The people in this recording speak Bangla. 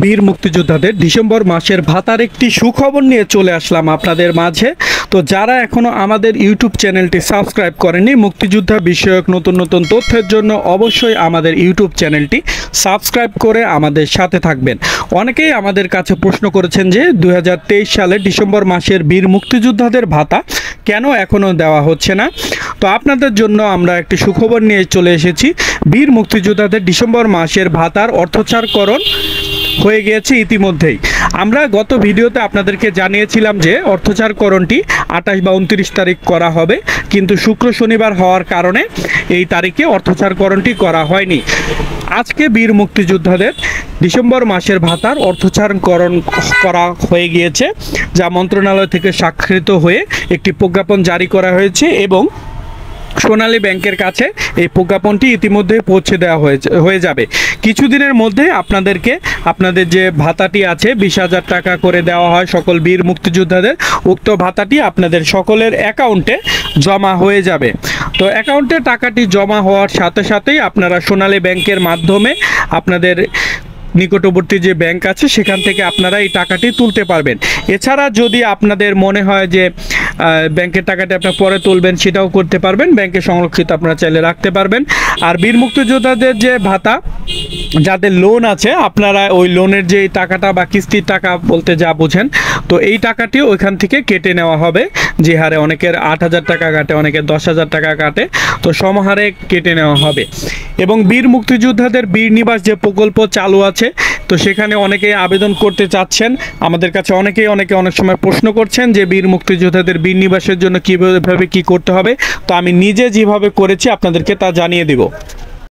বীর মুক্তিযোদ্ধাদের ডিসেম্বর মাসের ভাতার একটি সুখবর নিয়ে চলে আসলাম আপনাদের মাঝে। তো যারা এখনও আমাদের ইউটিউব চ্যানেলটি সাবস্ক্রাইব করেনি, মুক্তিযোদ্ধা বিষয়ক নতুন নতুন তথ্যের জন্য অবশ্যই আমাদের ইউটিউব চ্যানেলটি সাবস্ক্রাইব করে আমাদের সাথে থাকবেন। অনেকেই আমাদের কাছে প্রশ্ন করেছেন যে 2023 সালে ডিসেম্বর মাসের বীর মুক্তিযোদ্ধাদের ভাতা কেন এখনও দেওয়া হচ্ছে না। তো আপনাদের জন্য আমরা একটি সুখবর নিয়ে চলে এসেছি। বীর মুক্তিযোদ্ধাদের ডিসেম্বর মাসের ভাতার অর্থচারকরণ হয়ে গিয়েছে ইতিমধ্যেই। আমরা গত ভিডিওতে আপনাদেরকে জানিয়েছিলাম যে অর্থচারকরণটি 28 বা 29 তারিখ করা হবে, কিন্তু শুক্র শনিবার হওয়ার কারণে এই তারিখে অর্থচারকরণটি করা হয়নি। আজকে বীর মুক্তিযোদ্ধাদের ডিসেম্বর মাসের ভাতার অর্থচারকরণ করা হয়ে গিয়েছে, যা মন্ত্রণালয় থেকে স্বাক্ষরিত হয়ে একটি প্রজ্ঞাপন জারি করা হয়েছে এবং সোনালী ব্যাংকের কাছে এই প্রজ্ঞাপনটি ইতিমধ্যে পৌঁছে দেওয়া হয়ে যাবে। কিছুদিনের মধ্যে আপনাদেরকে আপনাদের যে ভাতাটি আছে 20,000 টাকা করে দেওয়া হয় সকল বীর মুক্তিযোদ্ধাদের, উক্ত ভাতাটি আপনাদের সকলের অ্যাকাউন্টে জমা হয়ে যাবে। তো অ্যাকাউন্টে টাকাটি জমা হওয়ার সাথে সাথেই আপনারা সোনালী ব্যাংকের মাধ্যমে আপনাদের নিকটবর্তী যে ব্যাংক আছে সেখান থেকে আপনারা এই টাকাটি তুলতে পারবেন। এছাড়া যদি আপনাদের মনে হয় যে ব্যাংকের টাকাটি আপনারা পরে তুলবেন, সেটাও করতে পারবেন, ব্যাংকে সংরক্ষিত আপনারা চাইলে রাখতে পারবেন। আর বীর মুক্তিযোদ্ধাদের যে ভাতা, যাদের লোন আছে, আপনারা ওই লোনের যে টাকাটা বা কিস্তির টাকা বলতে যা বোঝেন, তো এই টাকাটিও ওইখান থেকে কেটে নেওয়া হবে। যে হারে অনেকের 8,000 টাকা কাটে, অনেকের 10,000 টাকা কাটে, তো সমহারে কেটে নেওয়া হবে। এবং বীর মুক্তিযোদ্ধাদের বীর নিবাস যে প্রকল্প চালু আছে, তো সেখানে অনেকেই আবেদন করতে চাচ্ছেন। আমাদের কাছে অনেকে অনেক সময় প্রশ্ন করছেন যে বীর মুক্তিযোদ্ধাদের বীর নিবাসের জন্য কীভাবে কী করতে হবে। তো আমি নিজে যেভাবে করেছি আপনাদেরকে তা জানিয়ে দেব।